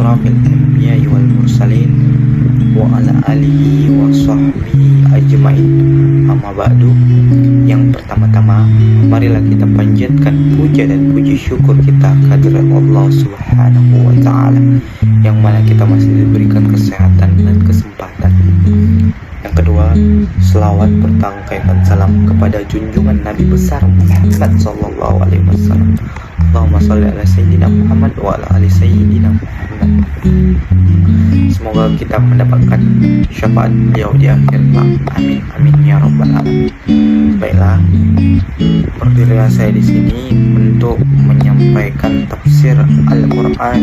asyrafil anbiya'i wal mursalin wa ala alihi wa sahbihi ajma'in. Amma ba'du. Yang pertama-tama, marilah kita panjatkan puja dan puji syukur kita kehadirat Allah Subhanahu wa ta'ala, yang mana kita masih diberikan kesehatan dan kesempatan. Yang kedua, selawat bertangkai dan salam kepada junjungan Nabi besar Muhammad sallallahu alaihi wasallam. Allahumma shalli ala sayyidina Muhammad wa ala ali sayyidina Muhammad. Semoga kita mendapatkan syafaat beliau di akhir kelak. Amin amin ya rabbal alamin. Baiklah, berdirilah saya di sini untuk menyampaikan tafsir Al-Quran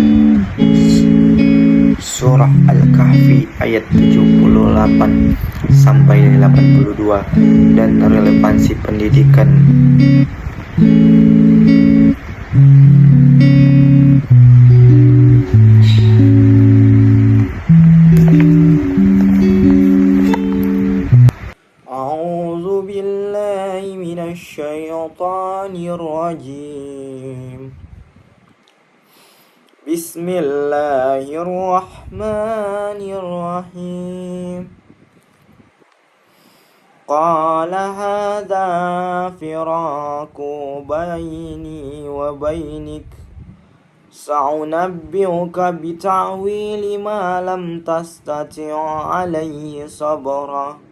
surah Al-Kahfi ayat 78 sampai 82 dan relevansi pendidikan. A'udzu billahi minasy syaithanir rajim. Bismillahirrahmanirrahim. Qala hadza firaqu baini wa bainik sa'unabbi'uka bita'wili ma lam tastati' alayhi sabra.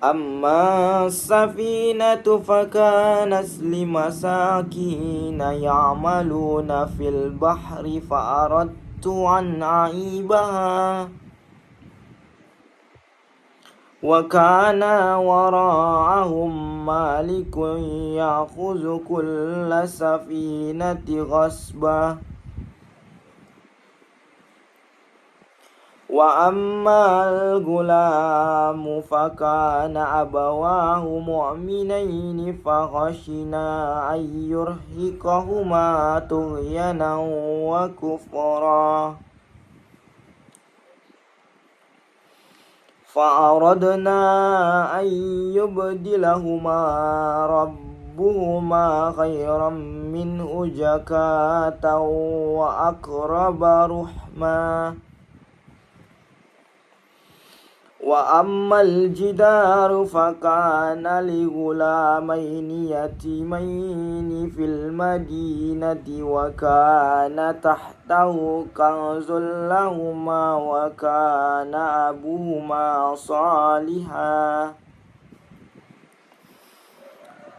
Amma safinatu fakanat limasakina ya'maluna fil bahri fa'aradtu an aibaha wa kana wara'ahum malikun ya'khudhu kulla safinati ghasbah. Wa ammal gulamu fakana abawahu mu'minaini fakhashina an yurhiqahuma tughyanan wa kufra. Fa'aradna an yubdilahuma rabbuhuma khairan minhu zakatan wa aqraba ruhma. Wa ammal jidaru fakana li ghulamaini yatimaini fil madinati wa kana tahtahu kanzul lahuma wa kana abuhuma salihah.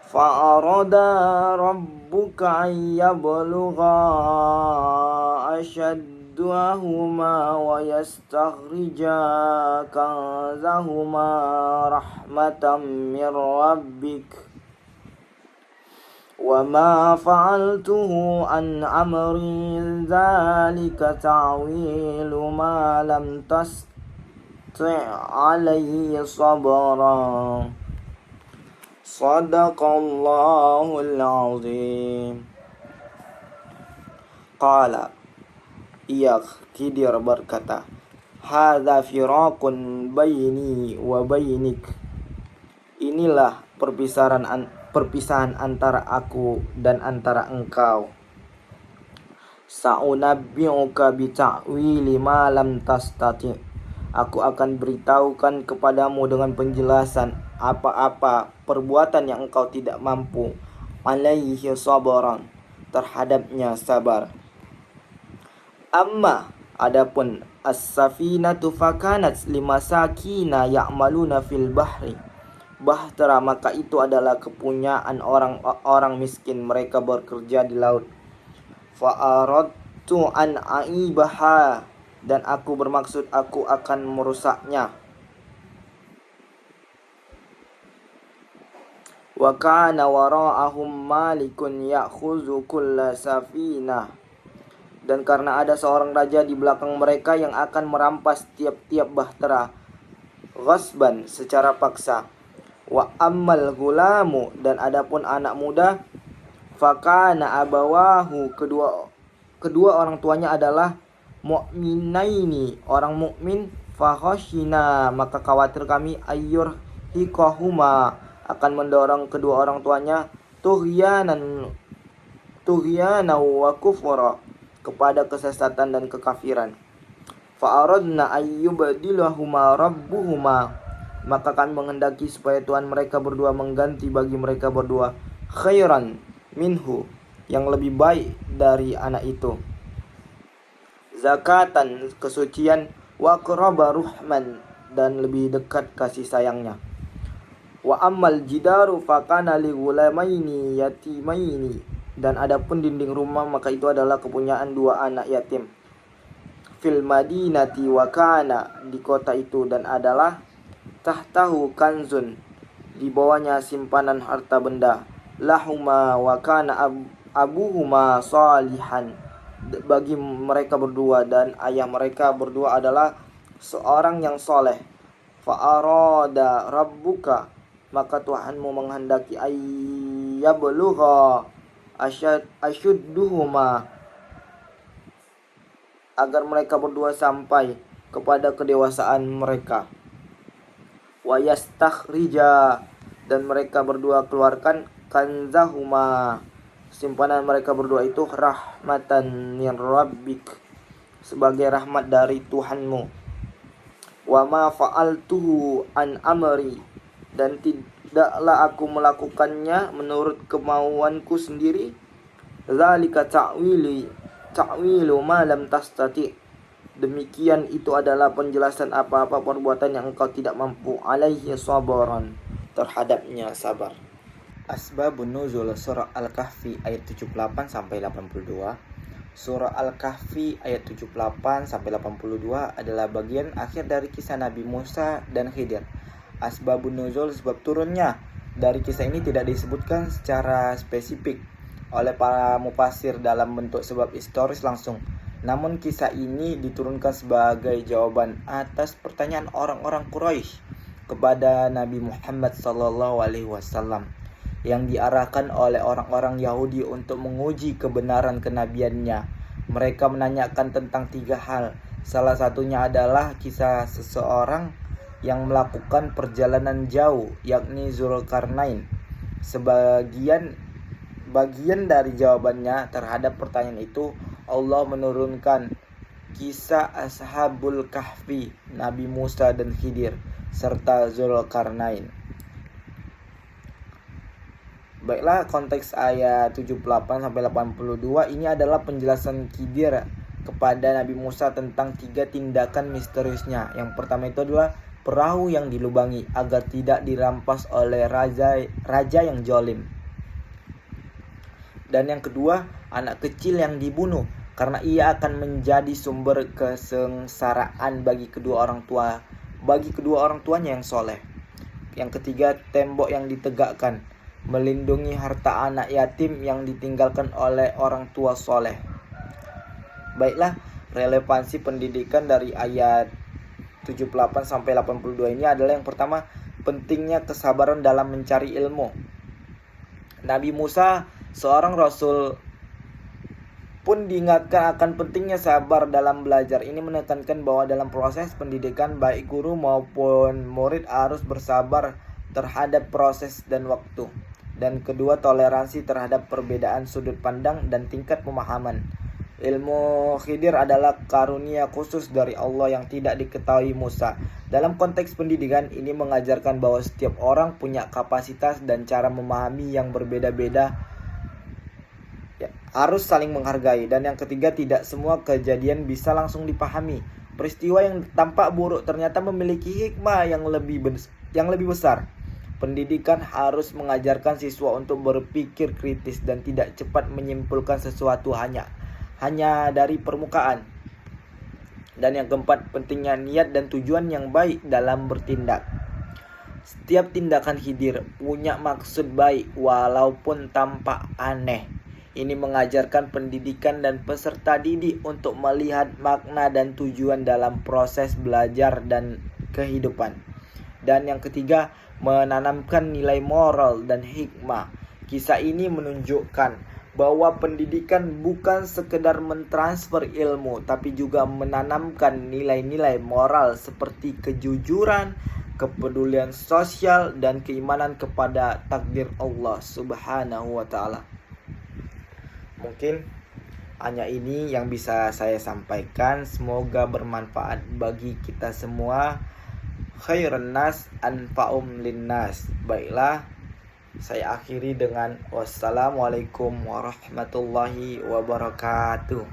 Fa'arada rabbuka an yablugha ashadduhuma wa yastakhrija kanzahuma rahmatan min rabbik wa ma fa'altuhu an amri dzalika ta'wilu ma lam tasti' alayhi sabra. Sadaqallahul azim. Qala, ia Khidir berkata, hadza firaqun baini wa bainik. Inilah perpisahan antara aku dan antara engkau. Sa'unabbi'uka bita'wili ma lam tastati'. Aku akan beritahukan kepadamu dengan penjelasan apa-apa perbuatan yang engkau tidak mampu, alaihi sabran, terhadapnya sabar. Amma, adapun as-safinatu fakanat limasakina ya'maluna fil bahri, bahtera, maka itu adalah kepunyaan orang miskin, mereka bekerja di laut. Fa'aradtu an aibaha, dan aku bermaksud aku akan merusaknya. Wa kana wara'ahum malikun ya'khudhu kulla safinah, dan karena ada seorang raja di belakang mereka yang akan merampas tiap-tiap bahtera ghasban, secara paksa. Wa ammal gulamu, dan adapun anak muda, fakana abawahu, kedua orang tuanya adalah mu'minaini, orang mukmin, fakhashina, maka khawatir kami, ayyur hikahuma, akan mendorong kedua orang tuanya tughyanan wa kufra, kepada kesesatan dan kekafiran. Fa'aradna ayyubadilahuma rabbuhuma, maka kami menghendaki supaya Tuhan mereka berdua mengganti bagi mereka berdua khairan minhu, yang lebih baik dari anak itu, zakatan, kesucian, wa aqraba ruhman, dan lebih dekat kasih sayangnya. Wa ammal jidaru fakana li ghulamaini yatimaini, dan adapun dinding rumah maka itu adalah kepunyaan dua anak yatim. Fil madinati, wa kana, di kota itu, dan adalah tahtahu kanzun, di bawahnya simpanan harta benda, lahuma wa kana abuhuma salihan, bagi mereka berdua dan ayah mereka berdua adalah seorang yang soleh. Fa'arada rabbuka, maka Tuhanmu menghendaki ayyabluha asyudduhuma, agar mereka berdua sampai kepada kedewasaan mereka. Wa yastakhrija, dan mereka berdua keluarkan kanzahuma, simpanan mereka berdua itu, rahmatan min rabbik, sebagai rahmat dari Tuhanmu. Wa ma fa'altuhu an amri, dan tidaklah aku melakukannya menurut kemauanku sendiri. Zalika ta'wilu ma lam tastati, demikian itu adalah penjelasan apa-apa perbuatan yang engkau tidak mampu, alaihi sabaran, terhadapnya sabar. Asbabun nuzul surah Al-Kahfi ayat 78 sampai 82. Surah Al-Kahfi ayat 78 sampai 82 adalah bagian akhir dari kisah Nabi Musa dan Khidir. Asbabun nuzul, sebab turunnya dari kisah ini tidak disebutkan secara spesifik oleh para mufasir dalam bentuk sebab historis langsung. Namun kisah ini diturunkan sebagai jawaban atas pertanyaan orang-orang Quraisy kepada Nabi Muhammad SAW, yang diarahkan oleh orang-orang Yahudi untuk menguji kebenaran kenabiannya. Mereka menanyakan tentang 3 hal. Salah satunya adalah kisah seseorang yang melakukan perjalanan jauh, yakni Zulkarnain. Bagian dari jawabannya terhadap pertanyaan itu, Allah menurunkan kisah Ashabul Kahfi, Nabi Musa dan Khidir, serta Zulkarnain. Baiklah, konteks ayat 78 sampai 82 ini adalah penjelasan Khidir kepada Nabi Musa tentang 3 tindakan misteriusnya. Yang pertama itu adalah perahu yang dilubangi agar tidak dirampas oleh raja yang zalim. Dan yang kedua, anak kecil yang dibunuh karena ia akan menjadi sumber kesengsaraan bagi kedua orang tuanya yang soleh. Yang ketiga, tembok yang ditegakkan melindungi harta anak yatim yang ditinggalkan oleh orang tua soleh. Baiklah, relevansi pendidikan dari ayat 78 sampai 82 ini adalah yang pertama, pentingnya kesabaran dalam mencari ilmu. Nabi Musa, seorang rasul, pun diingatkan akan pentingnya sabar dalam belajar. Ini menekankan bahwa dalam proses pendidikan baik guru maupun murid harus bersabar terhadap proses dan waktu. Dan kedua, toleransi terhadap perbedaan sudut pandang dan tingkat pemahaman. Ilmu Khidir adalah karunia khusus dari Allah yang tidak diketahui Musa. Dalam konteks pendidikan ini mengajarkan bahwa setiap orang punya kapasitas dan cara memahami yang berbeda-beda, harus saling menghargai. Dan yang ketiga, tidak semua kejadian bisa langsung dipahami. Peristiwa yang tampak buruk ternyata memiliki hikmah yang lebih besar. Pendidikan harus mengajarkan siswa untuk berpikir kritis dan tidak cepat menyimpulkan sesuatu hanya dari permukaan. Dan yang keempat, pentingnya niat dan tujuan yang baik dalam bertindak. Setiap tindakan Khidir punya maksud baik walaupun tampak aneh. Ini mengajarkan pendidikan dan peserta didik untuk melihat makna dan tujuan dalam proses belajar dan kehidupan. Dan yang ketiga, menanamkan nilai moral dan hikmah. Kisah ini menunjukkan bahwa pendidikan bukan sekedar mentransfer ilmu, tapi juga menanamkan nilai-nilai moral seperti kejujuran, kepedulian sosial, dan keimanan kepada takdir Allah Subhanahu wa ta'ala. Mungkin Hanya ini yang bisa saya sampaikan. Semoga bermanfaat bagi kita semua. Khairun nas anfa'um linnas. Baiklah, saya akhiri dengan wassalamualaikum warahmatullahi wabarakatuh.